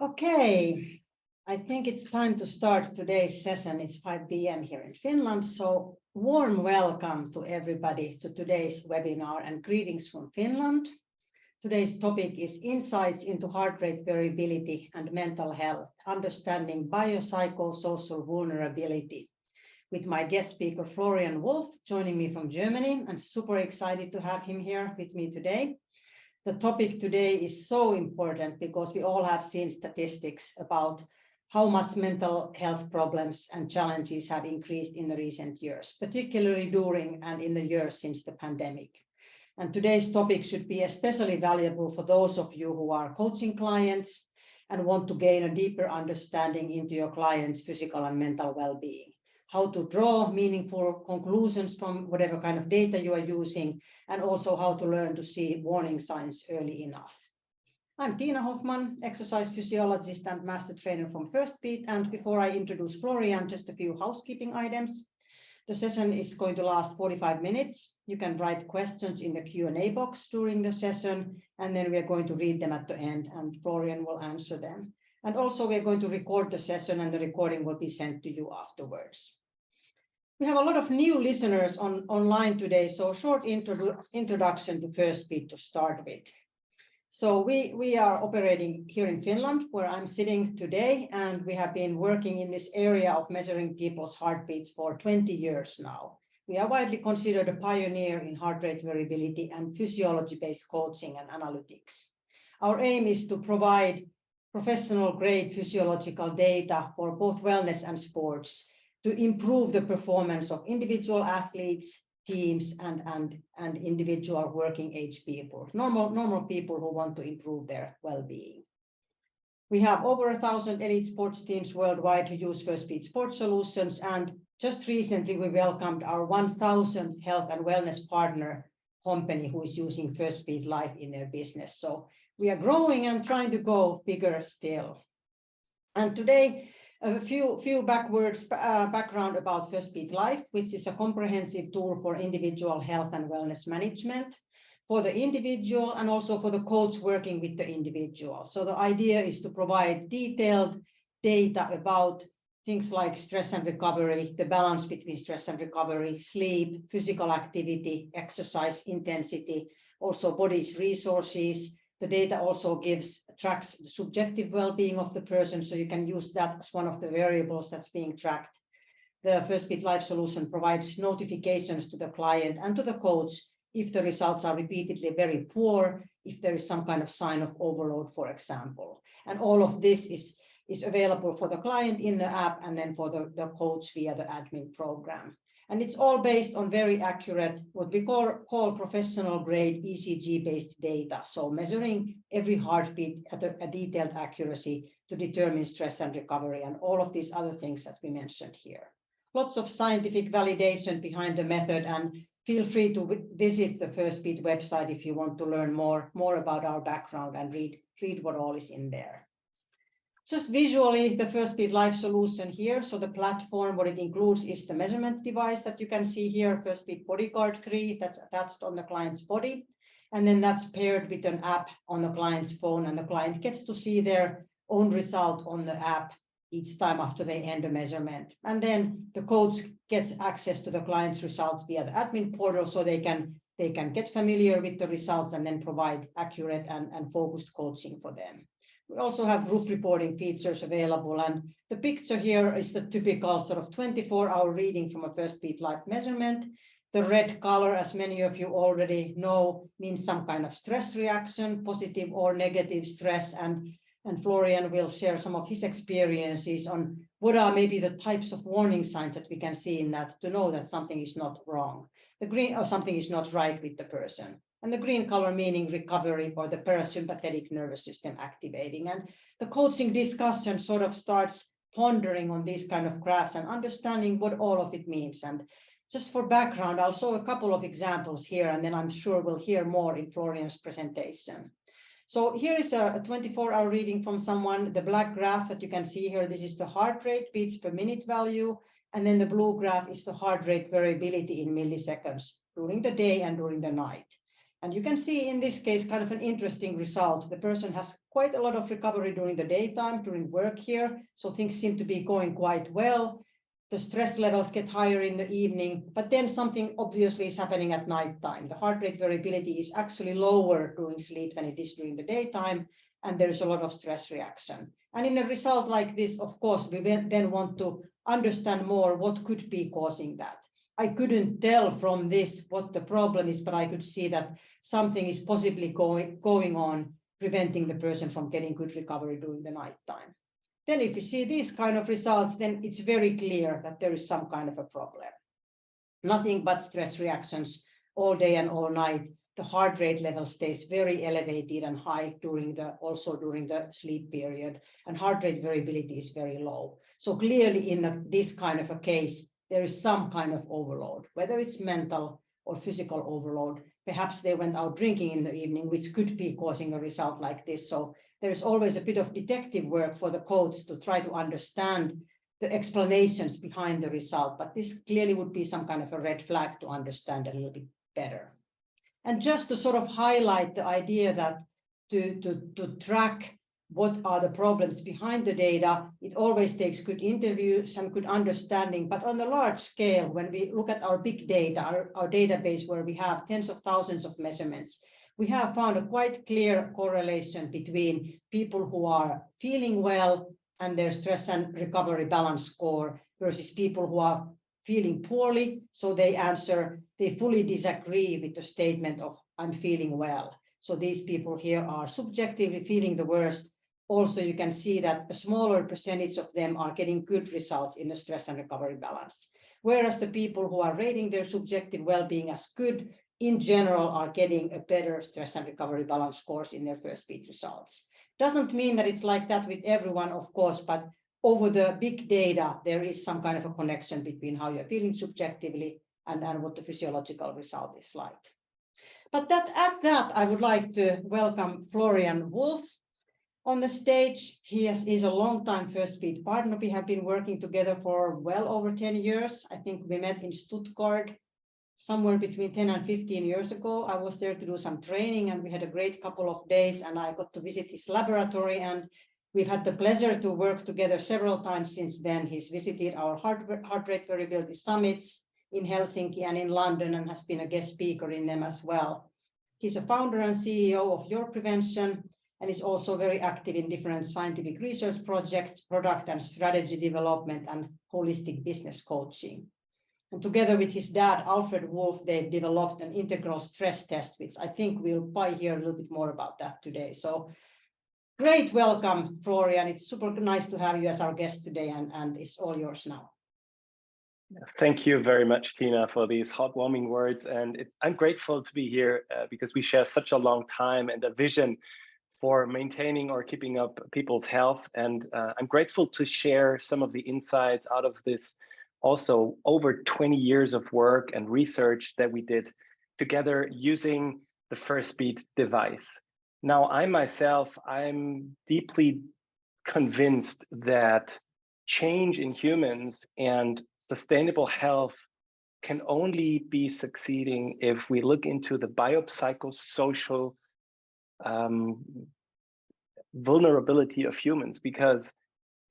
Okay, I think it's time to start today's session. It's 5 p.m. here in Finland, so warm welcome to everybody to today's webinar and greetings from Finland. Today's topic is Insights into Heart Rate Variability and Mental Health, Understanding Biopsychosocial Vulnerability, with my guest speaker Florian Wolf joining me from Germany. I'm super excited to have him here with me today. The topic today is so important because we all have seen statistics about how much mental health problems and challenges have increased in the recent years, particularly during and in the years since the pandemic. And today's topic should be especially valuable for those of you who are coaching clients and want to gain a deeper understanding into your clients' physical and mental well-being, how to draw meaningful conclusions from whatever kind of data you are using, and also how to learn to see warning signs early enough. I'm Tiina Hoffman, exercise physiologist and master trainer from Firstbeat. And before I introduce Florian, just a few housekeeping items. The session is going to last 45 minutes. You can write questions in the Q&A box during the session, and then we are going to read them at the end, and Florian will answer them. And also we're going to record the session, and the recording will be sent to you afterwards. We have a lot of new listeners online today, so a short introduction to Firstbeat to start with. So we are operating here in Finland, where I'm sitting today, and we have been working in this area of measuring people's heartbeats for 20 years now. We are widely considered a pioneer in heart rate variability and physiology-based coaching and analytics. Our aim is to provide professional-grade physiological data for both wellness and sports to improve the performance of individual athletes, teams, and individual working age people, normal people who want to improve their well-being. We have over 1,000 elite sports teams worldwide who use Firstbeat sports solutions, and just recently we welcomed our 1,000th health and wellness partner company who is using Firstbeat Life in their business. So we are growing and trying to go bigger still. And today, a few background about Firstbeat Life, which is a comprehensive tool for individual health and wellness management for the individual and also for the coach working with the individual. So the idea is to provide detailed data about things like stress and recovery, the balance between stress and recovery, sleep, physical activity, exercise intensity, also body's resources. The data also tracks the subjective well-being of the person, so you can use that as one of the variables that's being tracked. The Firstbeat Life solution provides notifications to the client and to the coach if the results are repeatedly very poor, if there is some kind of sign of overload, for example. And all of this is available for the client in the app and then for the coach via the admin program. And it's all based on very accurate, what we call professional grade ECG-based data. So measuring every heartbeat at a detailed accuracy to determine stress and recovery and all of these other things that we mentioned here. Lots of scientific validation behind the method, and feel free to visit the Firstbeat website if you want to learn more about our background and read what all is in there. Just visually, the Firstbeat Life solution here. So the platform, what it includes is the measurement device that you can see here, Firstbeat Bodyguard 3, that's attached on the client's body. And then that's paired with an app on the client's phone, and the client gets to see their own result on the app each time after they end a measurement. And then the coach gets access to the client's results via the admin portal, so they can get familiar with the results and then provide accurate and focused coaching for them. We also have group reporting features available, and the picture here is the typical sort of 24-hour reading from a Firstbeat Life measurement. The red color, as many of you already know, means some kind of stress reaction, positive or negative stress, and Florian will share some of his experiences on what are maybe the types of warning signs that we can see in that to know that something is not wrong, the green or something is not right with the person. And the green color meaning recovery or the parasympathetic nervous system activating. And the coaching discussion sort of starts pondering on these kind of graphs and understanding what all of it means. And just for background, I'll show a couple of examples here, and then I'm sure we'll hear more in Florian's presentation. So here is a 24-hour reading from someone. The black graph that you can see here, this is the heart rate, beats per minute value. And then the blue graph is the heart rate variability in milliseconds during the day and during the night. And you can see in this case kind of an interesting result. The person has quite a lot of recovery during the daytime, during work here. So things seem to be going quite well. The stress levels get higher in the evening, but then something obviously is happening at nighttime. The heart rate variability is actually lower during sleep than it is during the daytime, and there's a lot of stress reaction. And in a result like this, of course, we then want to understand more what could be causing that. I couldn't tell from this what the problem is, but I could see that something is possibly going on, preventing the person from getting good recovery during the nighttime. Then if you see these kind of results, then it's very clear that there is some kind of a problem. Nothing but stress reactions all day and all night. The heart rate level stays very elevated and high also during the sleep period, and heart rate variability is very low. So clearly in this kind of a case, there is some kind of overload, whether it's mental or physical overload. Perhaps they went out drinking in the evening, which could be causing a result like this. So there's always a bit of detective work for the coach to try to understand the explanations behind the result. But this clearly would be some kind of a red flag to understand a little bit better. And just to sort of highlight the idea that to track what are the problems behind the data, it always takes good interviews and good understanding. But on a large scale, when we look at our big data, our database where we have tens of thousands of measurements, we have found a quite clear correlation between people who are feeling well and their stress and recovery balance score versus people who are feeling poorly. So they fully disagree with the statement of I'm feeling well. So these people here are subjectively feeling the worst. Also, you can see that a smaller percentage of them are getting good results in the stress and recovery balance. Whereas the people who are rating their subjective well-being as good, in general, are getting a better stress and recovery balance scores in their Firstbeat results. Doesn't mean that it's like that with everyone, of course, but over the big data, there is some kind of a connection between how you're feeling subjectively and what the physiological result is like. But at that, I would like to welcome Florian Wolf on the stage. He is a long-time Firstbeat partner. We have been working together for well over 10 years. I think we met in Stuttgart somewhere between 10 and 15 years ago. I was there to do some training, and we had a great couple of days, and I got to visit his laboratory, and we've had the pleasure to work together several times since then. He's visited our heart rate variability summits in Helsinki and in London, and has been a guest speaker in them as well. He's a founder and CEO of Your Prevention, and is also very active in different scientific research projects, product and strategy development, and holistic business coaching. And together with his dad, Alfred Wolf, they've developed an integral stress test, which I think we'll probably hear a little bit more about that today. So great welcome, Florian. It's super nice to have you as our guest today, and it's all yours now. Thank you very much, Tiina, for these heartwarming words. And I'm grateful to be here because we share such a long time and a vision for maintaining or keeping up people's health. And I'm grateful to share some of the insights out of this also over 20 years of work and research that we did together using the Firstbeat device. Now, I'm deeply convinced that change in humans and sustainable health can only be succeeding if we look into the biopsychosocial vulnerability of humans, because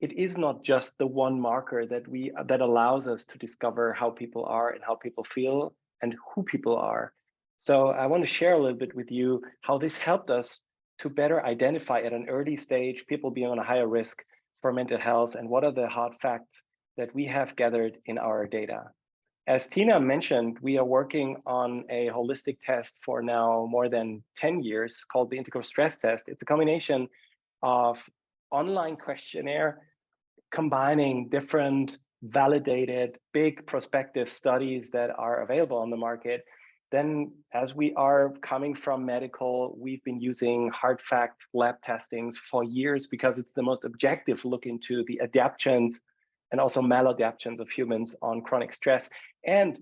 it is not just the one marker that allows us to discover how people are and how people feel and who people are. So I want to share a little bit with you how this helped us to better identify at an early stage people being on a higher risk for mental health, and what are the hard facts that we have gathered in our data. As Tiina mentioned, we are working on a holistic test for now more than 10 years called the Integral Stress Test. It's a combination of online questionnaire combining different validated big prospective studies that are available on the market. Then, as we are coming from medical, we've been using hard fact lab testings for years because it's the most objective look into the adaptions and also maladaptions of humans on chronic stress. And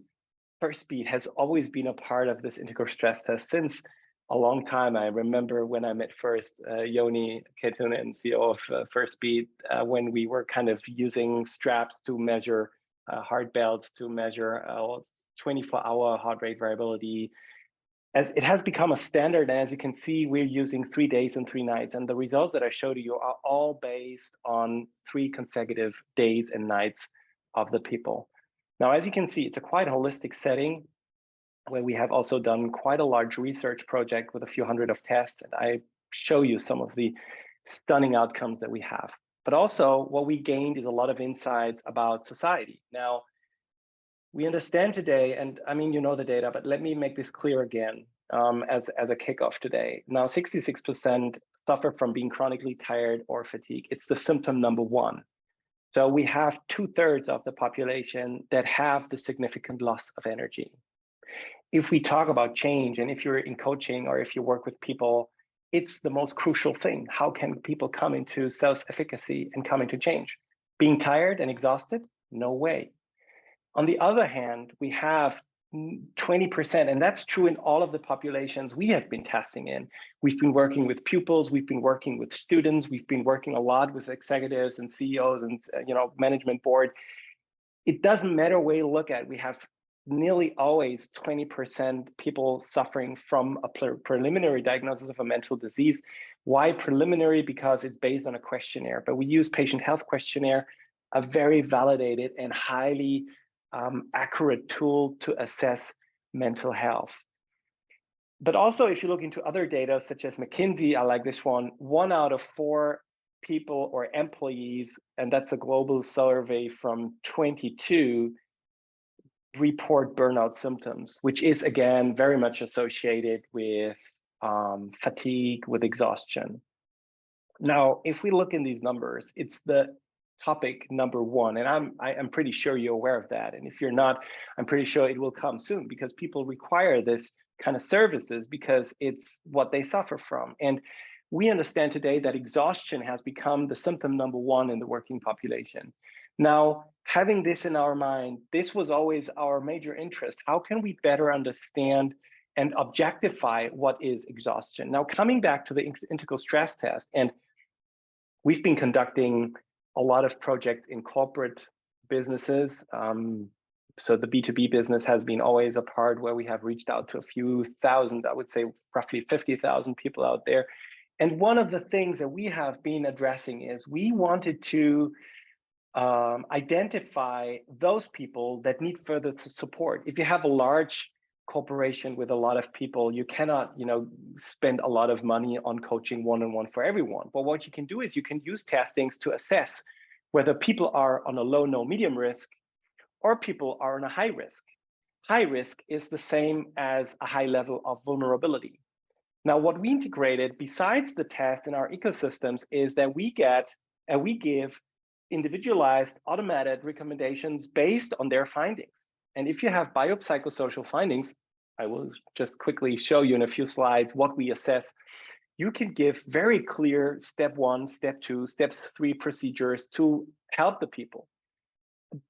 Firstbeat has always been a part of this integral stress test since a long time. I remember when I met first Joni Ketunen, CEO of Firstbeat, when we were kind of using straps to measure heart belts, to measure 24-hour heart rate variability. as it has become a standard, and as you can see, we're using 3 days and 3 nights, and the results that I showed you are all based on 3 consecutive days and nights of the people. Now, as you can see, it's a quite holistic setting where we have also done quite a large research project with a few hundred of tests, and I show you some of the stunning outcomes that we have. But also what we gained is a lot of insights about society. Now, we understand today, and I mean, you know the data, but let me make this clear again as a kickoff today. Now, 66% suffer from being chronically tired or fatigued. It's the symptom number 1. So we have 2/3 of the population that have the significant loss of energy. If we talk about change, and if you're in coaching or if you work with people, it's the most crucial thing. How can people come into self-efficacy and come into change? Being tired and exhausted? No way. On the other hand, we have 20%, and that's true in all of the populations we have been testing in. We've been working with pupils, we've been working with students, we've been working a lot with executives and CEOs and management board. It doesn't matter where you look at, we have nearly always 20% people suffering from a preliminary diagnosis of a mental disease. Why preliminary? Because it's based on a questionnaire, but we use patient health questionnaire, a very validated and highly accurate tool to assess mental health. But also, if you look into other data, such as McKinsey, I like this one out of 4 people or employees, and that's a global survey from 22, report burnout symptoms, which is, again, very much associated with fatigue, with exhaustion. Now, if we look in these numbers, it's the topic number 1, and I'm pretty sure you're aware of that. And if you're not, I'm pretty sure it will come soon, because people require this kind of services because it's what they suffer from. And we understand today that exhaustion has become the symptom number 1 in the working population. Now, having this in our mind, this was always our major interest. How can we better understand and objectify what is exhaustion? Now, coming back to the integral stress test, and we've been conducting a lot of projects in corporate businesses. So the B2B business has been always a part where we have reached out to a few thousand, I would say roughly 50,000 people out there. And one of the things that we have been addressing is we wanted to identify those people that need further support. If you have a large corporation with a lot of people, you cannot, spend a lot of money on coaching one-on-one for everyone. But what you can do is you can use testings to assess whether people are on a low, no, medium risk, or people are on a high risk. High risk is the same as a high level of vulnerability. Now, what we integrated besides the test in our ecosystems is that we give individualized automated recommendations based on their findings. And if you have biopsychosocial findings, I will just quickly show you in a few slides what we assess. You can give very clear step 1, step 2, steps 3 procedures to help the people.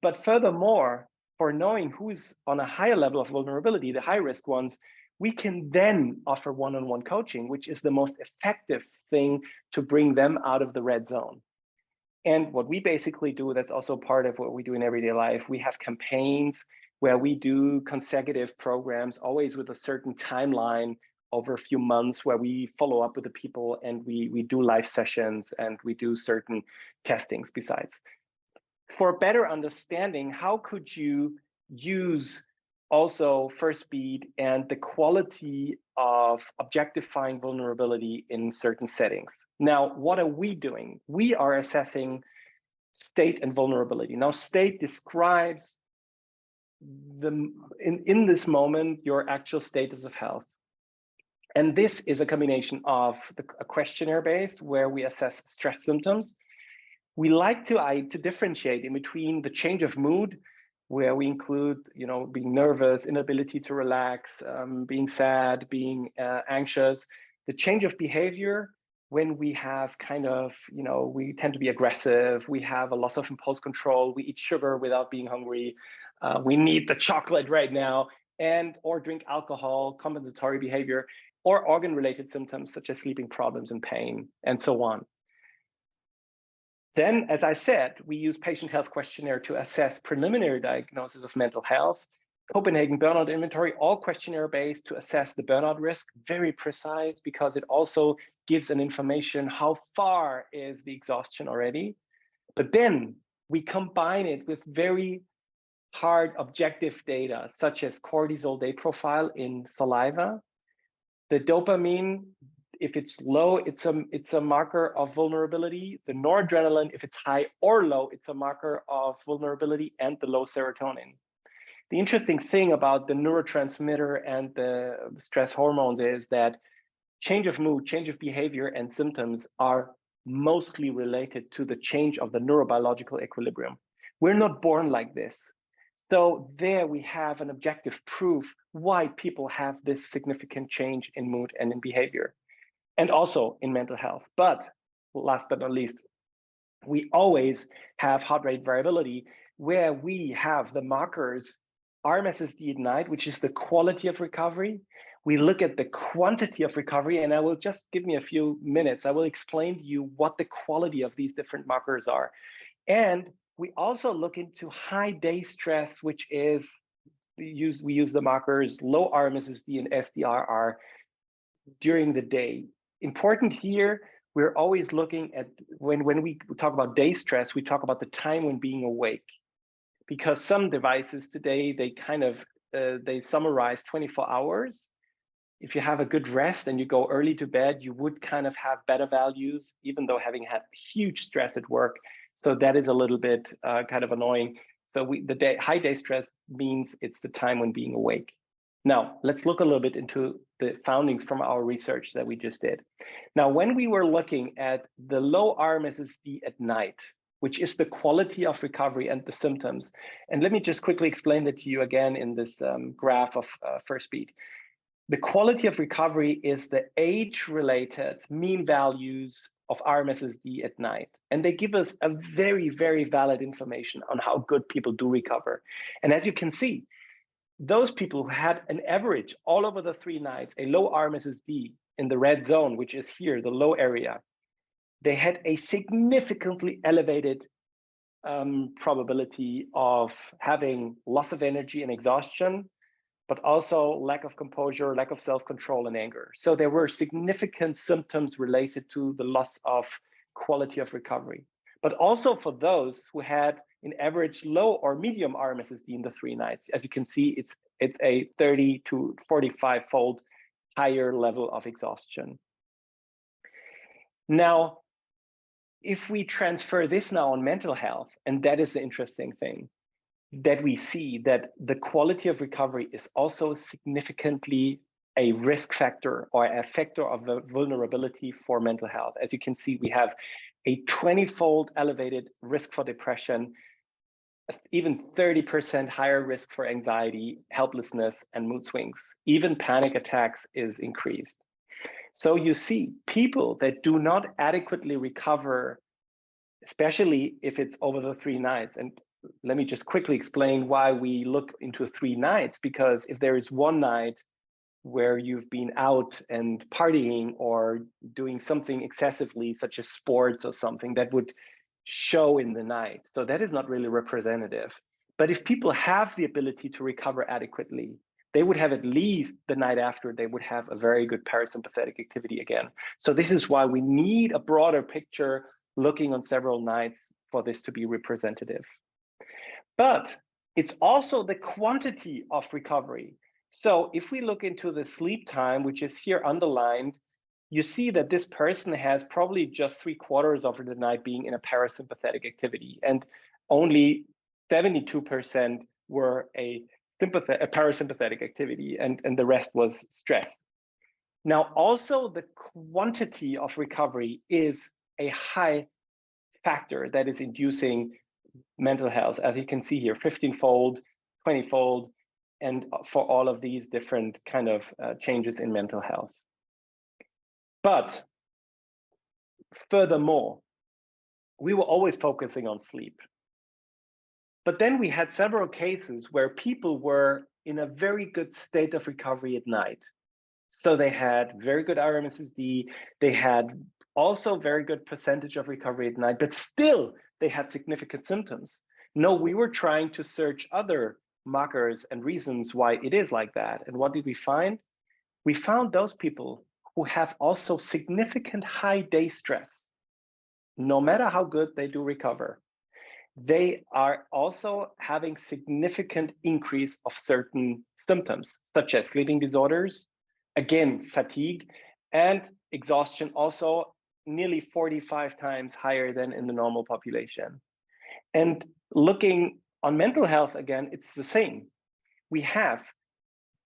But furthermore, for knowing who's on a higher level of vulnerability, the high risk ones, we can then offer one-on-one coaching, which is the most effective thing to bring them out of the red zone. And what we basically do, that's also part of what we do in everyday life, we have campaigns where we do consecutive programs, always with a certain timeline over a few months, where we follow up with the people and we do live sessions and we do certain testings besides. For better understanding, how could you use also Firstbeat and the quality of objectifying vulnerability in certain settings? Now, what are we doing? We are assessing state and vulnerability. Now, state describes in this moment your actual status of health. And this is a combination of a questionnaire based where we assess stress symptoms. We like to differentiate in between the change of mood, where we include, being nervous, inability to relax, being sad, being anxious, the change of behavior when we have we tend to be aggressive, we have a loss of impulse control, we eat sugar without being hungry, we need the chocolate right now, or drink alcohol, compensatory behavior, or organ-related symptoms such as sleeping problems and pain, and so on. Then, as I said, we use patient health questionnaire to assess preliminary diagnosis of mental health. Copenhagen burnout inventory, all questionnaire based to assess the burnout risk, very precise because it also gives an information how far is the exhaustion already. But then we combine it with very hard objective data, such as cortisol day profile in saliva. The dopamine, if it's low, it's a marker of vulnerability. The noradrenaline, if it's high or low, it's a marker of vulnerability, and the low serotonin. The interesting thing about the neurotransmitter and the stress hormones is that change of mood, change of behavior, and symptoms are mostly related to the change of the neurobiological equilibrium. We're not born like this. So there we have an objective proof why people have this significant change in mood and in behavior, and also in mental health. But last but not least, we always have heart rate variability where we have the markers RMSSD at night, which is the quality of recovery. We look at the quantity of recovery, and I will just give me a few minutes. I will explain to you what the quality of these different markers are. And we also look into high day stress, which is we use the markers low RMSSD and SDRR during the day. Important here, we're always looking at when we talk about day stress, we talk about the time when being awake, because some devices today, they kind of they summarize 24 hours. If you have a good rest and you go early to bed, you would kind of have better values, even though having had huge stress at work. So that is a little bit kind of annoying. So high day stress means it's the time when being awake. Now, let's look a little bit into the findings from our research that we just did. Now, when we were looking at the low RMSSD at night, which is the quality of recovery and the symptoms, and let me just quickly explain that to you again in this graph of Firstbeat. The quality of recovery is the age-related mean values of RMSSD at night. And they give us a very, very valid information on how good people do recover. And as you can see, those people who had an average all over the 3 nights, a low RMSSD in the red zone, which is here, the low area, they had a significantly elevated probability of having loss of energy and exhaustion, but also lack of composure, lack of self-control, and anger. So there were significant symptoms related to the loss of quality of recovery. But also for those who had an average low or medium RMSSD in the 3 nights, as you can see, it's a 30 to 45-fold higher level of exhaustion. Now, if we transfer this now on mental health, and that is the interesting thing, that we see that the quality of recovery is also significantly a risk factor or a factor of the vulnerability for mental health. As you can see, we have a 20-fold elevated risk for depression, even 30% higher risk for anxiety, helplessness, and mood swings. Even panic attacks is increased. So you see, people that do not adequately recover, especially if it's over the 3 nights, and let me just quickly explain why we look into 3 nights, because if there is 1 night where you've been out and partying or doing something excessively, such as sports or something, that would show in the night. So that is not really representative. But if people have the ability to recover adequately, they would have at least the night after, they would have a very good parasympathetic activity again. So this is why we need a broader picture looking on several nights for this to be representative. But it's also the quantity of recovery. So if we look into the sleep time, which is here underlined, you see that this person has probably just 3/4 of the night being in a parasympathetic activity, and only 72% were a parasympathetic activity, and the rest was stress. Now, also the quantity of recovery is a high factor that is inducing mental health, as you can see here, 15-fold, 20-fold, and for all of these different kind of changes in mental health. But furthermore, we were always focusing on sleep. But then we had several cases where people were in a very good state of recovery at night. So they had very good RMSSD, they had also very good percentage of recovery at night, but still they had significant symptoms. No, we were trying to search other markers and reasons why it is like that. And what did we find? We found those people who have also significant high day stress, no matter how good they do recover, they are also having significant increase of certain symptoms, such as sleeping disorders, again, fatigue, and exhaustion, also nearly 45 times higher than in the normal population. And looking on mental health, again, it's the same. We have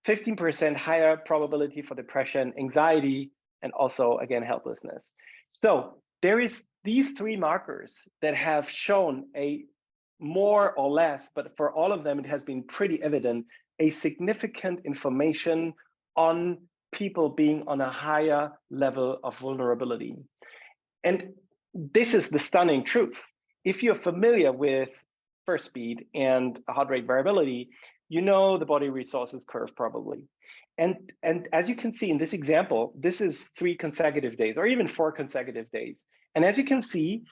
15% higher probability for depression, anxiety, and also, again, helplessness. So there is these three markers that have shown a more or less, but for all of them, it has been pretty evident, a significant information on people being on a higher level of vulnerability. And this is the stunning truth. If you're familiar with Firstbeat and heart rate variability, you know the body resources curve probably. And as you can see in this example, this is 3 consecutive days or even 4 consecutive days. And as you can see,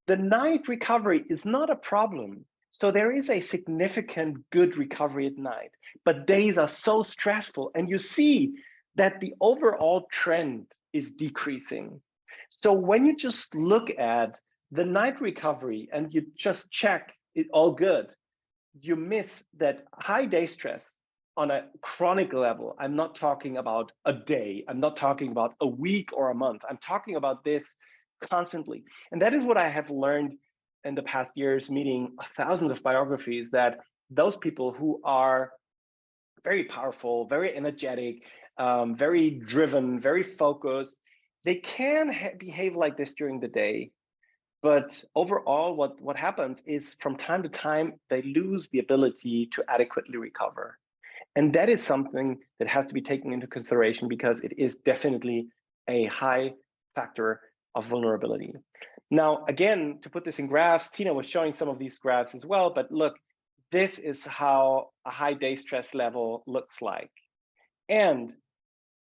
the night recovery is not a problem. So there is a significant good recovery at night, but days are so stressful. And you see that the overall trend is decreasing. So when you just look at the night recovery and you just check it all good, you miss that high day stress on a chronic level. I'm not talking about a day. I'm not talking about a week or a month. I'm talking about this constantly. And that is what I have learned in the past years, meeting thousands of biographies, that those people who are very powerful, very energetic, very driven, very focused, they can behave like this during the day. But overall, what happens is from time to time, they lose the ability to adequately recover. And that is something that has to be taken into consideration because it is definitely a high factor of vulnerability. Now, again, to put this in graphs, Tiina was showing some of these graphs as well, but look, this is how a high day stress level looks like. And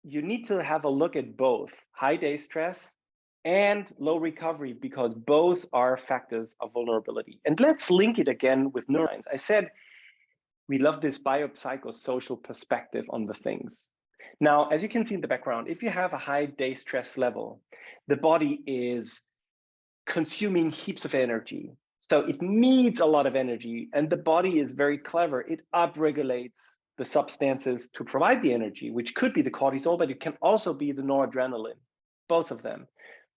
you need to have a look at both high day stress and low recovery, because both are factors of vulnerability. And let's link it again with neuroscience. I said, we love this biopsychosocial perspective on the things. Now, as you can see in the background, if you have a high day stress level, the body is consuming heaps of energy. So it needs a lot of energy, and the body is very clever. It upregulates the substances to provide the energy, which could be the cortisol, but it can also be the noradrenaline, both of them.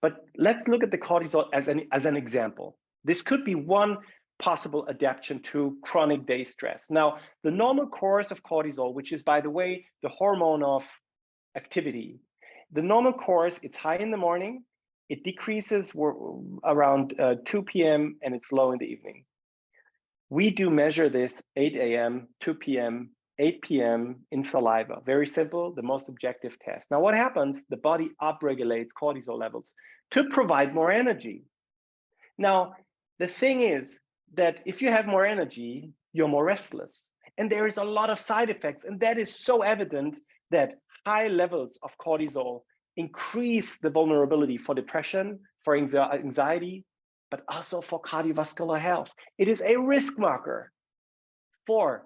But let's look at the cortisol as an example. This could be one possible adaptation to chronic day stress. Now, the normal course of cortisol, which is, by the way, the hormone of activity, the normal course, it's high in the morning, it decreases around 2 p.m. and it's low in the evening. We do measure this 8 a.m., 2 p.m., 8 p.m. in saliva. Very simple, the most objective test. Now, what happens? The body upregulates cortisol levels to provide more energy. Now, the thing is that if you have more energy, you're more restless. And there is a lot of side effects. And that is so evident that high levels of cortisol increase the vulnerability for depression, for anxiety, but also for cardiovascular health. It is a risk marker for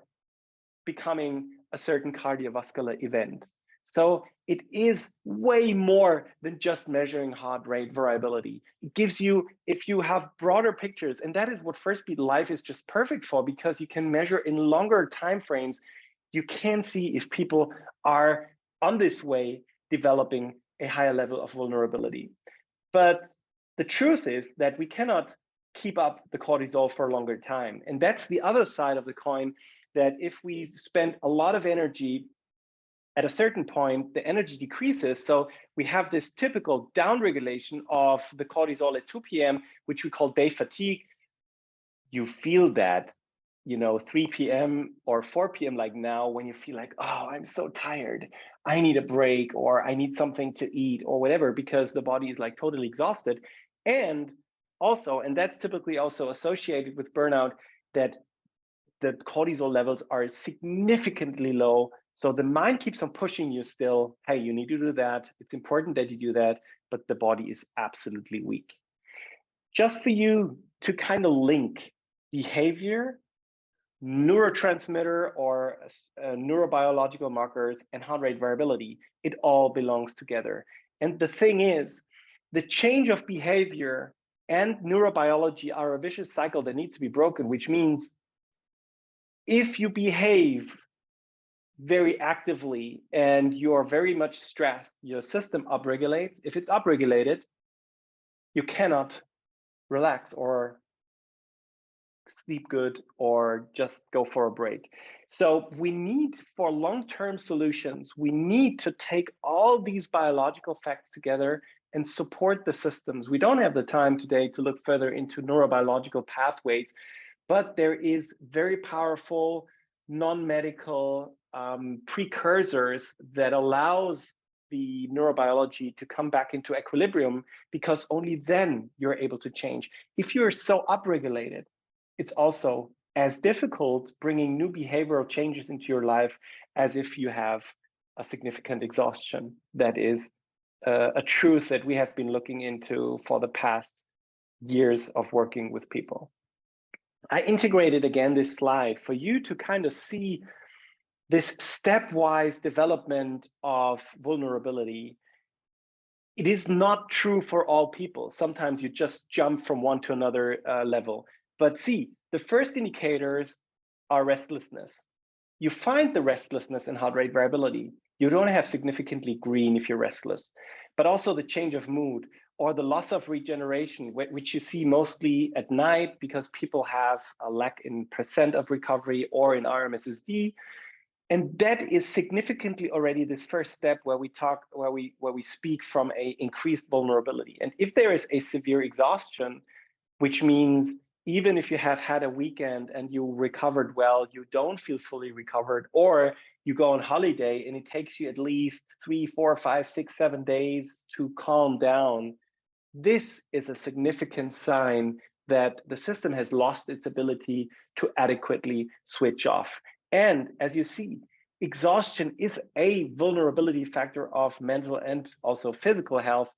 becoming a certain cardiovascular event. So it is way more than just measuring heart rate variability. It gives you, if you have broader pictures, and that is what Firstbeat Life is just perfect for, because you can measure in longer time frames. You can see if people are on this way developing a higher level of vulnerability. But the truth is that we cannot keep up the cortisol for a longer time. And that's the other side of the coin, that if we spend a lot of energy, at a certain point, the energy decreases. So we have this typical downregulation of the cortisol at 2 p.m., which we call day fatigue. You feel that, 3 p.m. or 4 p.m. like now, when you feel like, oh, I'm so tired, I need a break, or I need something to eat or whatever, because the body is like totally exhausted. And also, and that's typically also associated with burnout, that the cortisol levels are significantly low. So the mind keeps on pushing you still, hey, you need to do that. It's important that you do that, but the body is absolutely weak. Just for you to kind of link behavior neurotransmitter or neurobiological markers and heart rate variability. It all belongs together. And the thing is, the change of behavior and neurobiology are a vicious cycle that needs to be broken, which means if you behave very actively and you're very much stressed, your system upregulates. If it's upregulated, you cannot relax or sleep good or just go for a break. So we need, for long-term solutions, we need to take all these biological facts together and support the systems. We don't have the time today to look further into neurobiological pathways, but there is very powerful non-medical precursors that allows the neurobiology to come back into equilibrium, because only then you're able to change. If you're so upregulated, it's also as difficult bringing new behavioral changes into your life as if you have a significant exhaustion. That is a truth that we have been looking into for the past years of working with people. I integrated again this slide for you to kind of see this stepwise development of vulnerability. It is not true for all people. Sometimes you just jump from one to another level. But see, the first indicators are restlessness. You find the restlessness in heart rate variability. You don't have significantly green if you're restless, but also the change of mood or the loss of regeneration, which you see mostly at night because people have a lack in % of recovery or in RMSSD. And that is significantly already this first step where we speak from a increased vulnerability. And if there is a severe exhaustion, which means even if you have had a weekend and you recovered well, you don't feel fully recovered, or you go on holiday and it takes you at least 3, 4, 5, 6, 7 days to calm down, this is a significant sign that the system has lost its ability to adequately switch off. And as you see, exhaustion is a vulnerability factor of mental and also physical health.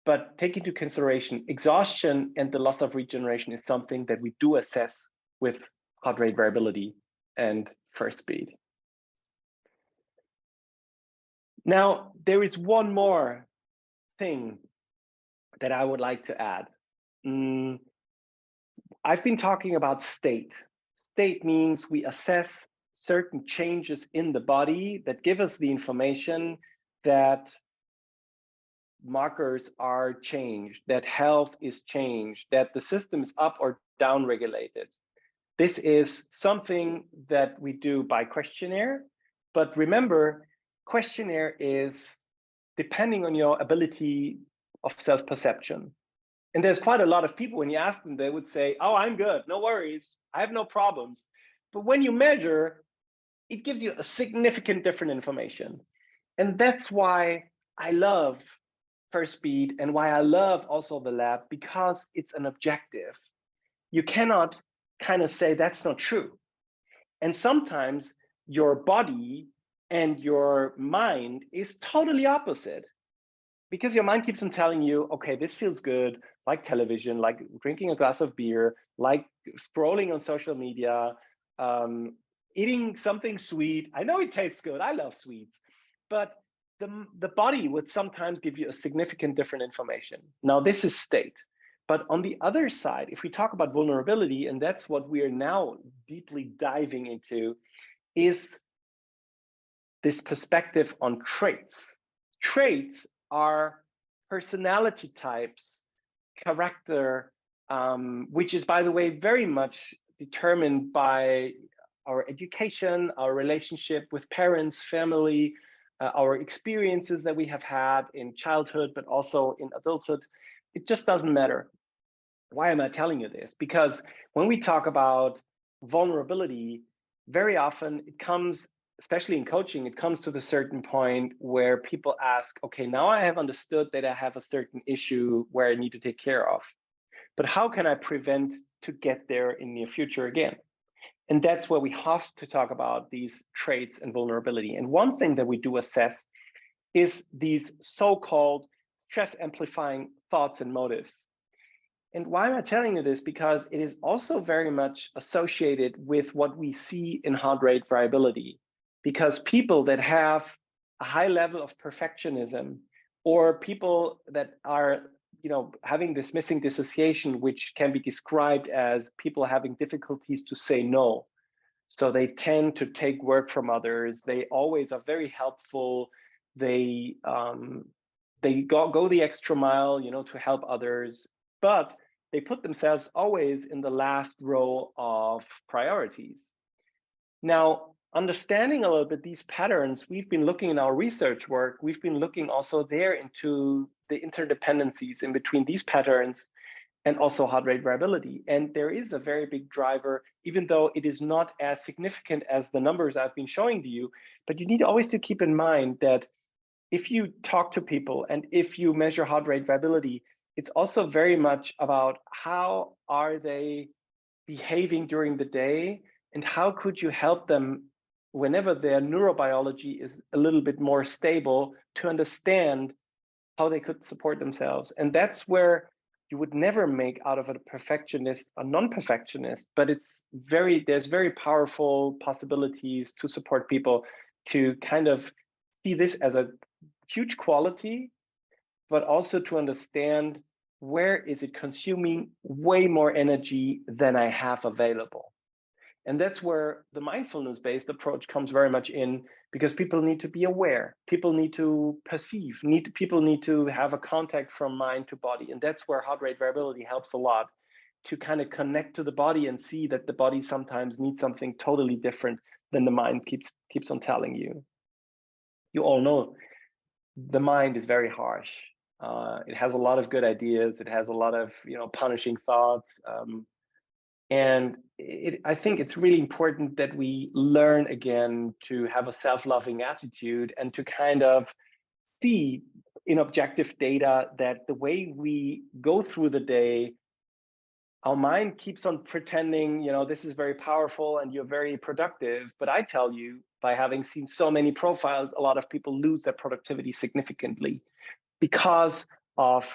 But take into consideration, exhaustion and the loss of regeneration is something that we do assess with heart rate variability and Firstbeat. Now, there is one more thing that I would like to add. I've been talking about state. State means we assess certain changes in the body that give us the information that markers are changed, that health is changed, that the system is up or down regulated. This is something that we do by questionnaire, but remember, questionnaire is depending on your ability of self-perception. And there's quite a lot of people, when you ask them, they would say, oh, I'm good, no worries, I have no problems. But when you measure, it gives you a significant different information. And that's why I love Firstbeat and why I love also the lab, because it's an objective. You cannot kind of say that's not true. And sometimes your body and your mind is totally opposite, because your mind keeps on telling you, okay, this feels good, like television, like drinking a glass of beer, like scrolling on social media, eating something sweet. I know it tastes good, I love sweets, but the body would sometimes give you a significant different information. Now, this is state. But on the other side, if we talk about vulnerability, and that's what we are now deeply diving into, is this perspective on traits. Traits are personality types, character, which is, by the way, very much determined by our education, our relationship with parents, family, our experiences that we have had in childhood, but also in adulthood. It just doesn't matter. Why am I telling you this? Because when we talk about vulnerability, very often it comes, especially in coaching, it comes to the certain point where people ask, okay, now I have understood that I have a certain issue where I need to take care of, but how can I prevent to get there in the near future again? And that's where we have to talk about these traits and vulnerability. And one thing that we do assess is these so-called stress amplifying thoughts and motives. And why am I telling you this? Because it is also very much associated with what we see in heart rate variability. Because people that have a high level of perfectionism, or people that are, having this missing dissociation, which can be described as people having difficulties to say no. So they tend to take work from others. They always are very helpful. They go the extra mile, to help others, but they put themselves always in the last row of priorities. Now, understanding a little bit these patterns, we've been looking in our research work, we've been looking also there into the interdependencies in between these patterns and also heart rate variability. And there is a very big driver, even though it is not as significant as the numbers I've been showing to you, but you need always to keep in mind that if you talk to people and if you measure heart rate variability, it's also very much about how are they behaving during the day and how could you help them whenever their neurobiology is a little bit more stable to understand how they could support themselves. And that's where you would never make out of a perfectionist a non-perfectionist, but there's very powerful possibilities to support people to kind of see this as a huge quality, but also to understand where is it consuming way more energy than I have available. And that's where the mindfulness-based approach comes very much in, because people need to be aware, people need to perceive, people need to have a contact from mind to body. And that's where heart rate variability helps a lot, to kind of connect to the body and see that the body sometimes needs something totally different than the mind keeps on telling you. You all know the mind is very harsh. It has a lot of good ideas. It has a lot of punishing thoughts. And I think it's really important that we learn again to have a self-loving attitude and to kind of see in objective data that the way we go through the day, our mind keeps on pretending, this is very powerful and you're very productive. But I tell you, by having seen so many profiles, a lot of people lose their productivity significantly because of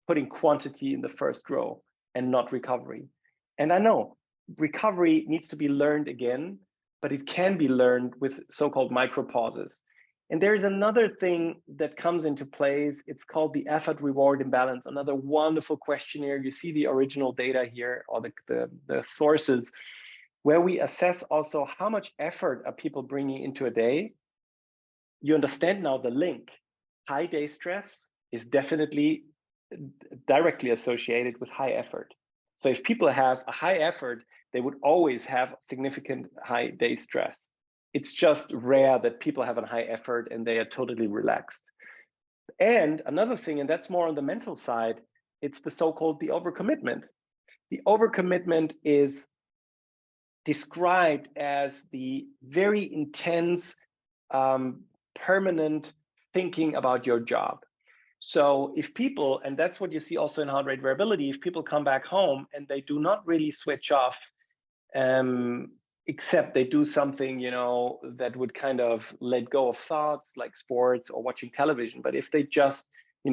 putting quantity in the first row and not recovery. And I know recovery needs to be learned again, but it can be learned with so-called micro pauses. And there is another thing that comes into place. It's called the effort reward imbalance, another wonderful questionnaire. You see the original data here, or the sources, where we assess also how much effort are people bringing into a day. You understand now the link. High day stress is definitely directly associated with high effort. So if people have a high effort, they would always have significant high day stress. It's just rare that people have a high effort and they are totally relaxed. And another thing, and that's more on the mental side, it's the so-called the overcommitment. The overcommitment is described as the very intense, permanent thinking about your job. So if people, and that's what you see also in heart rate variability, if people come back home and they do not really switch off, except they do something, that would kind of let go of thoughts like sports or watching television. But if they just,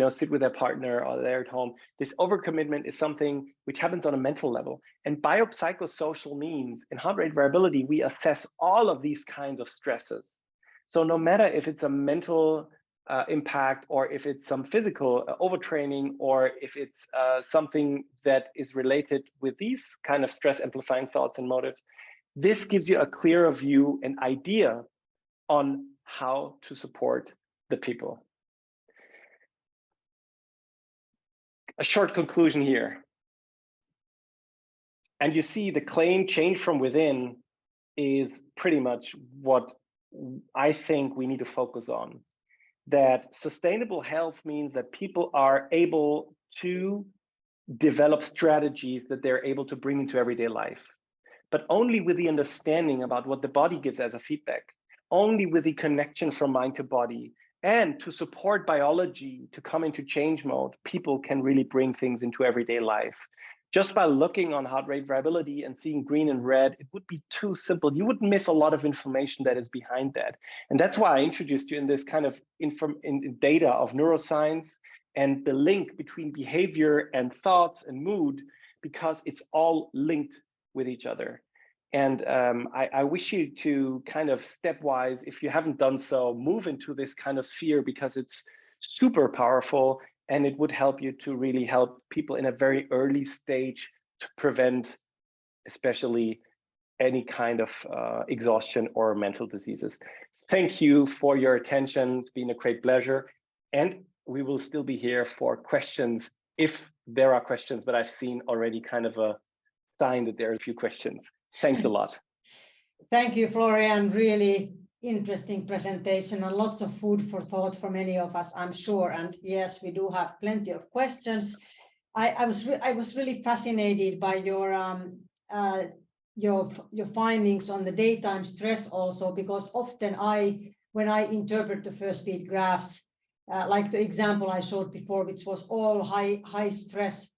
sit with their partner or they're at home, this overcommitment is something which happens on a mental level. And biopsychosocial means in heart rate variability, we assess all of these kinds of stresses. So no matter if it's a mental impact, or if it's some physical overtraining, or if it's something that is related with these kind of stress amplifying thoughts and motives, this gives you a clearer view and idea on how to support the people. A short conclusion here. And you see the claim change from within is pretty much what I think we need to focus on. That sustainable health means that people are able to develop strategies that they're able to bring into everyday life, but only with the understanding about what the body gives as a feedback, only with the connection from mind to body, and to support biology to come into change mode, people can really bring things into everyday life. Just by looking on heart rate variability and seeing green and red, it would be too simple. You would miss a lot of information that is behind that. And that's why I introduced you in this kind of in data of neuroscience and the link between behavior and thoughts and mood, because it's all linked with each other. And I wish you to kind of stepwise, if you haven't done so, move into this kind of sphere, because it's super powerful, and it would help you to really help people in a very early stage to prevent especially any kind of exhaustion or mental diseases. Thank you for your attention. It's been a great pleasure. And we will still be here for questions if there are questions, but I've seen already kind of a sign that there are a few questions. Thanks a lot. Thank you, Florian. Really interesting presentation and lots of food for thought for many of us, I'm sure. And yes, we do have plenty of questions. I was really fascinated by your findings on the daytime stress also, because often when I interpret the Firstbeat graphs, like the example I showed before, which was all high stress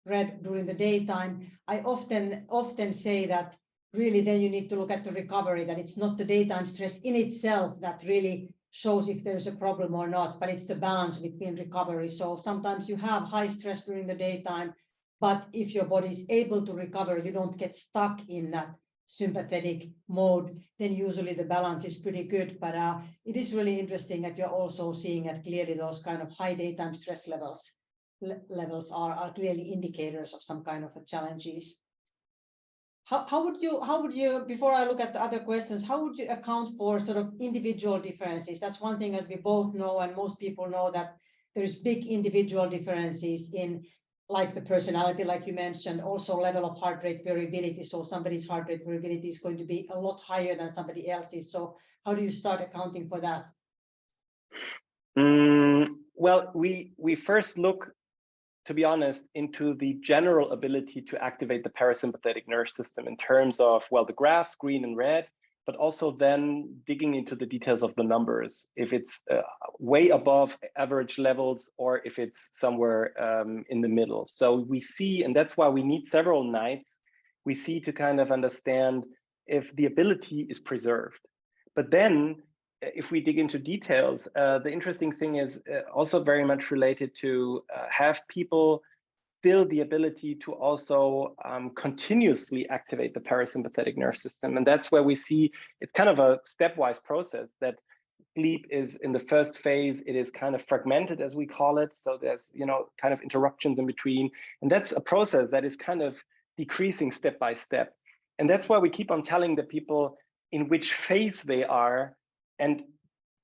read during the daytime, I often say that really then you need to look at the recovery, that it's not the daytime stress in itself that really shows if there's a problem or not, but it's the balance between recovery. So sometimes you have high stress during the daytime, but if your body is able to recover, you don't get stuck in that sympathetic mode, then usually the balance is pretty good. But it is really interesting that you're also seeing that clearly those kind of high daytime stress levels are clearly indicators of some kind of challenges. How would you, before I look at the other questions, how would you account for sort of individual differences? That's one thing that we both know, and most people know, that there's big individual differences in, like, the personality, like you mentioned, also level of heart rate variability. So somebody's heart rate variability is going to be a lot higher than somebody else's. So how do you start accounting for that? Well, we first look, to be honest, into the general ability to activate the parasympathetic nervous system in terms of, well, the graphs, green and red, but also then digging into the details of the numbers, if it's way above average levels or if it's somewhere in the middle. So we see, and that's why we need several nights, we see to kind of understand if the ability is preserved. But then if we dig into details, the interesting thing is also very much related to have people still the ability to also continuously activate the parasympathetic nervous system. And that's where we see it's kind of a stepwise process, that sleep is in the first phase, it is kind of fragmented, as we call it. So there's, kind of interruptions in between. And that's a process that is kind of decreasing step by step. And that's why we keep on telling the people in which phase they are.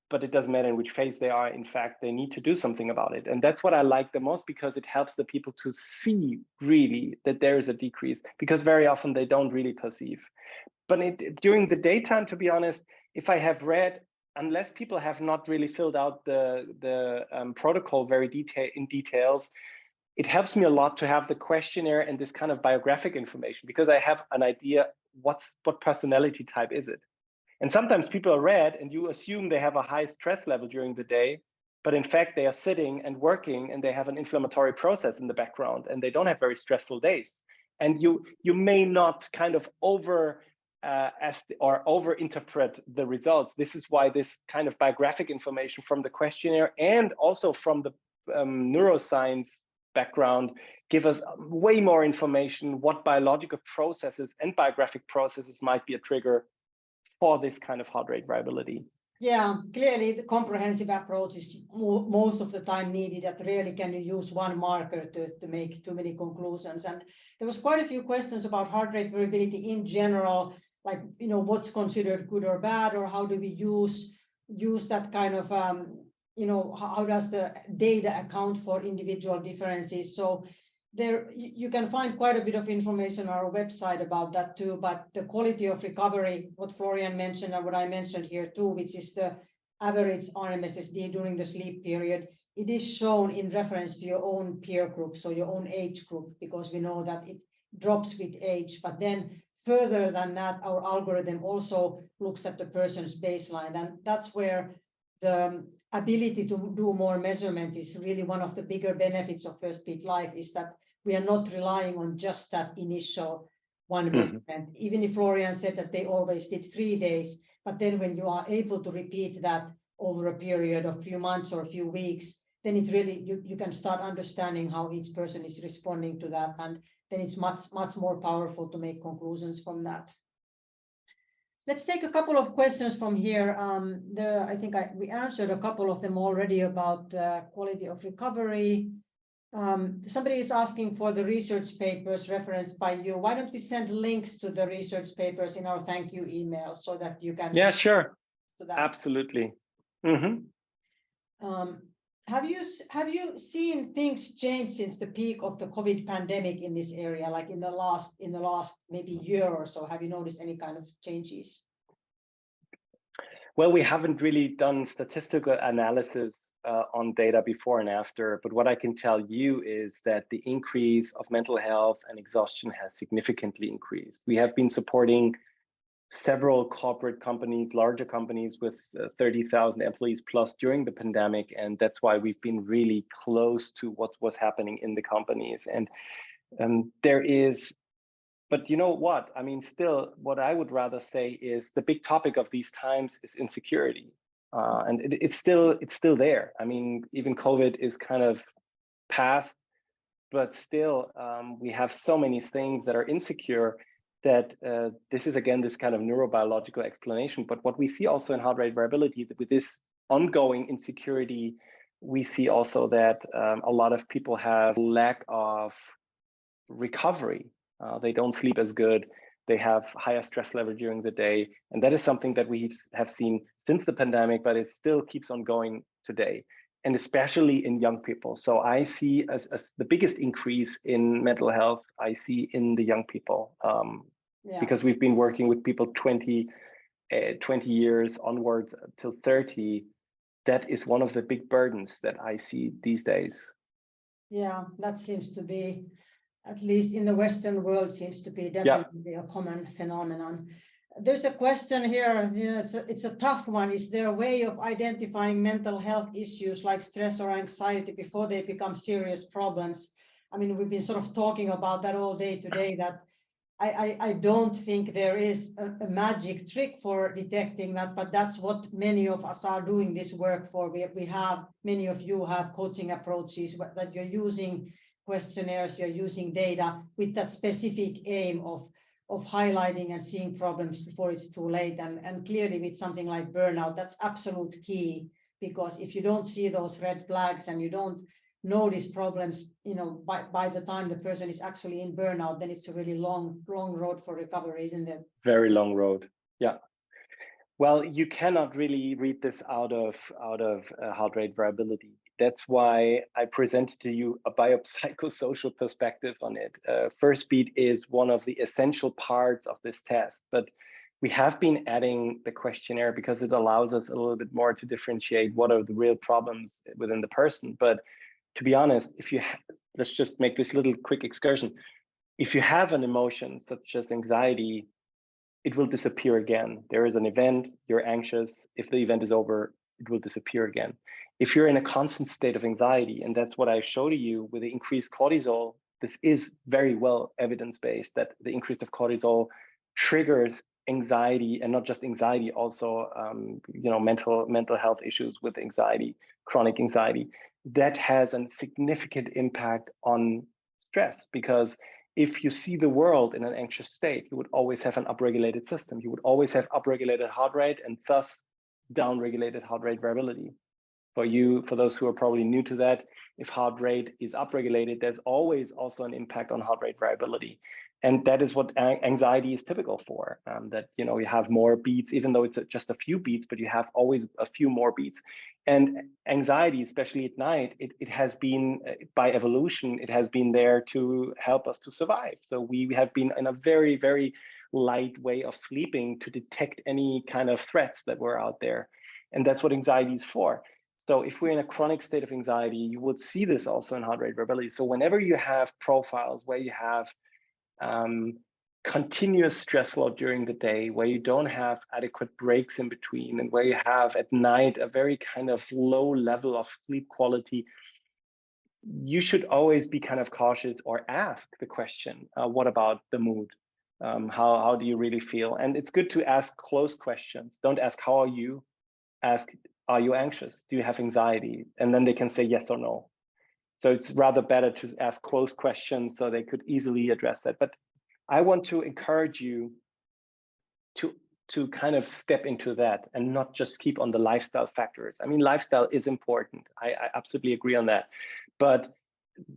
But it doesn't matter in which phase they are. In fact, they need to do something about it. And that's what I like the most, because it helps the people to see really that there is a decrease, because very often they don't really perceive. But during the daytime, to be honest, if I have read, unless people have not really filled out the protocol very details, it helps me a lot to have the questionnaire and this kind of biographic information, because I have an idea what personality type is it. And sometimes people are red and you assume they have a high stress level during the day, but in fact they are sitting and working and they have an inflammatory process in the background and they don't have very stressful days. And you may not kind of over-interpret the results. This is why this kind of biographic information from the questionnaire and also from the neuroscience background give us way more information what biological processes and biographic processes might be a trigger for this kind of heart rate variability. Yeah, clearly the comprehensive approach is most of the time needed. That rarely can you use one marker to make too many conclusions. And there was quite a few questions about heart rate variability in general, like, what's considered good or bad, or how do we use that kind of, how does the data account for individual differences? So there you can find quite a bit of information on our website about that too, but the quality of recovery, what Florian mentioned and what I mentioned here too, which is the average RMSSD during the sleep period, it is shown in reference to your own peer group, so your own age group, because we know that it drops with age. But then further than that, our algorithm also looks at the person's baseline, and that's where the ability to do more measurements is really one of the bigger benefits of Firstbeat Life, is that we are not relying on just that initial one measurement. Even if Florian said that they always did 3 days, but then when you are able to repeat that over a period of a few months or a few weeks, then it really, you can start understanding how each person is responding to that. And then it's much more powerful to make conclusions from that. Let's take a couple of questions from here. I think we answered a couple of them already about the quality of recovery. Somebody is asking for the research papers referenced by you. Why don't we send links to the research papers in our thank you email so that you can... Yeah, sure. That. Absolutely. Mm-hmm. Have you seen things change since the peak of the COVID pandemic in this area, like in the last maybe year or so? Have you noticed any kind of changes? Well, we haven't really done statistical analysis on data before and after, but what I can tell you is that the increase of mental health and exhaustion has significantly increased. We have been supporting several corporate companies, larger companies with 30,000 employees plus during the pandemic. And that's why we've been really close to what was happening in the companies. And but you know what? I mean, still, what I would rather say is the big topic of these times is insecurity. And it's still there. I mean, even COVID is kind of past, but still we have so many things that are insecure that this is, again, this kind of neurobiological explanation. But what we see also in heart rate variability, that with this ongoing insecurity, we see also that a lot of people have lack of recovery. They don't sleep as good. They have higher stress level during the day. And that is something that we have seen since the pandemic, but it still keeps on going today, and especially in young people. So I see as the biggest increase in mental health, I see in the young people, because we've been working with people 20 years onwards till 30. That is one of the big burdens that I see these days. Yeah, that seems to be, at least in the Western world, seems to be definitely a common phenomenon. There's a question here, it's a tough one. Is there a way of identifying mental health issues like stress or anxiety before they become serious problems? I mean, we've been sort of talking about that all day today, that I don't think there is a magic trick for detecting that, but that's what many of us are doing this work for. We have, many of you have coaching approaches that you're using questionnaires, you're using data with that specific aim of highlighting and seeing problems before it's too late. And clearly with something like burnout, that's absolute key, because if you don't see those red flags and you don't notice problems, by the time the person is actually in burnout, then it's a really long road for recovery, isn't it? Very long road. Yeah. Well, you cannot really read this out of heart rate variability. That's why I presented to you a biopsychosocial perspective on it. Firstbeat is one of the essential parts of this test, but we have been adding the questionnaire because it allows us a little bit more to differentiate what are the real problems within the person. But to be honest, let's just make this little quick excursion. If you have an emotion such as anxiety, it will disappear again. There is an event, you're anxious. If the event is over, it will disappear again. If you're in a constant state of anxiety, and that's what I showed you with the increased cortisol, this is very well evidence-based that the increase of cortisol triggers anxiety, and not just anxiety, also mental health issues with anxiety, chronic anxiety. That has a significant impact on stress, because if you see the world in an anxious state, you would always have an upregulated system. You would always have upregulated heart rate and thus downregulated heart rate variability. For those who are probably new to that, if heart rate is upregulated, there's always also an impact on heart rate variability. And that is what anxiety is typical for, that you have more beats, even though it's just a few beats, but you have always a few more beats. And anxiety, especially at night, it has been, by evolution, it has been there to help us to survive. So we have been in a very, very light way of sleeping to detect any kind of threats that were out there. And that's what anxiety is for. So if we're in a chronic state of anxiety, you would see this also in heart rate variability. So whenever you have profiles where you have continuous stress load during the day, where you don't have adequate breaks in between, and where you have at night a very kind of low level of sleep quality, you should always be kind of cautious or ask the question, what about the mood? How do you really feel? And it's good to ask close questions. Don't ask, how are you? Ask, are you anxious? Do you have anxiety? And then they can say yes or no. So it's rather better to ask closed questions so they could easily address that. But I want to encourage you to kind of step into that and not just keep on the lifestyle factors. I mean, lifestyle is important. I absolutely agree on that. But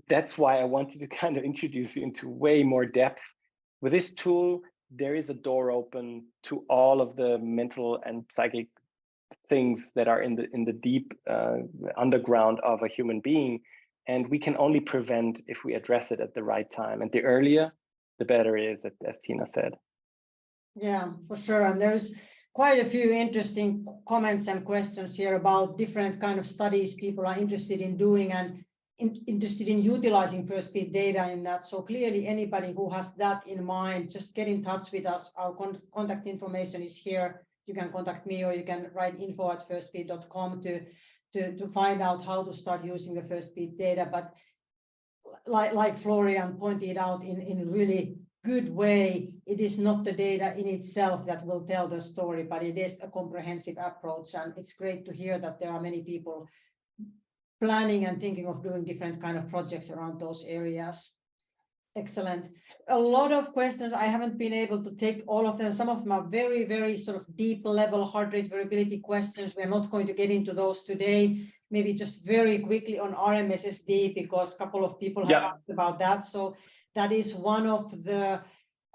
that's why I wanted to kind of introduce you into way more depth. With this tool, there is a door open to all of the mental and psychic things that are in the deep underground of a human being. And we can only prevent if we address it at the right time. And the earlier, the better it is, as Tiina said. Yeah, for sure. And there's quite a few interesting comments and questions here about different kind of studies people are interested in doing and interested in utilizing Firstbeat data in that. So clearly anybody who has that in mind, just get in touch with us. Our contact information is here. You can contact me or you can write info@firstbeat.com to find out how to start using the Firstbeat data. But like Florian pointed out in really good way, it is not the data in itself that will tell the story, but it is a comprehensive approach. And it's great to hear that there are many people planning and thinking of doing different kind of projects around those areas. Excellent. A lot of questions. I haven't been able to take all of them. Some of them are very, very sort of deep level heart rate variability questions. We're not going to get into those today. Maybe just very quickly on RMSSD, because a couple of people have asked about that. So that is one of the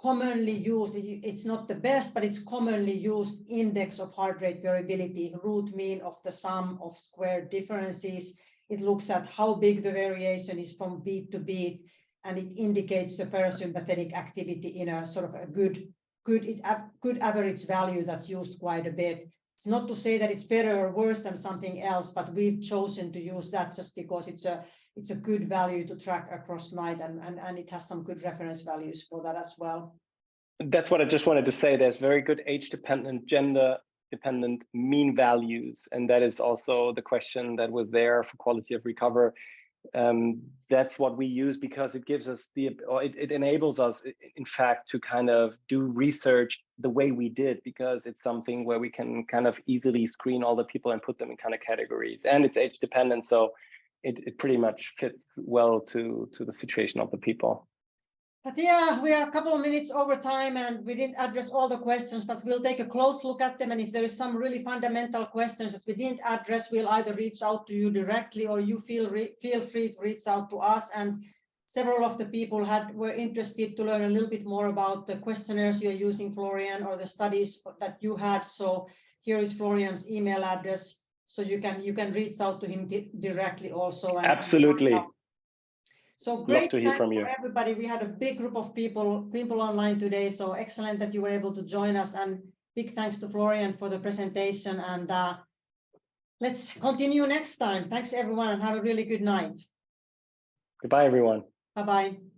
commonly used, it's not the best, but it's commonly used index of heart rate variability, root mean of the sum of squared differences. It looks at how big the variation is from beat to beat, and it indicates the parasympathetic activity in a sort of a good average value that's used quite a bit. It's not to say that it's better or worse than something else, but we've chosen to use that just because it's a good value to track across night, and it has some good reference values for that as well. That's what I just wanted to say. There's very good age-dependent, gender-dependent mean values, and that is also the question that was there for quality of recover. That's what we use because it gives us it enables us, in fact, to kind of do research the way we did, because it's something where we can kind of easily screen all the people and put them in kind of categories, and it's age dependent, so it pretty much fits well to the situation of the people. But yeah, we are a couple of minutes over time and we didn't address all the questions, but we'll take a close look at them. And if there is some really fundamental questions that we didn't address, we'll either reach out to you directly or you feel free to reach out to us. And several of the people were interested to learn a little bit more about the questionnaires you're using, Florian, or the studies that you had. So here is Florian's email address. So you can reach out to him directly also. And absolutely. So great to hear from you, everybody. We had a big group of people online today. So excellent that you were able to join us. And big thanks to Florian for the presentation. And let's continue next time. Thanks everyone, and have a really good night. Goodbye, everyone. Bye-bye.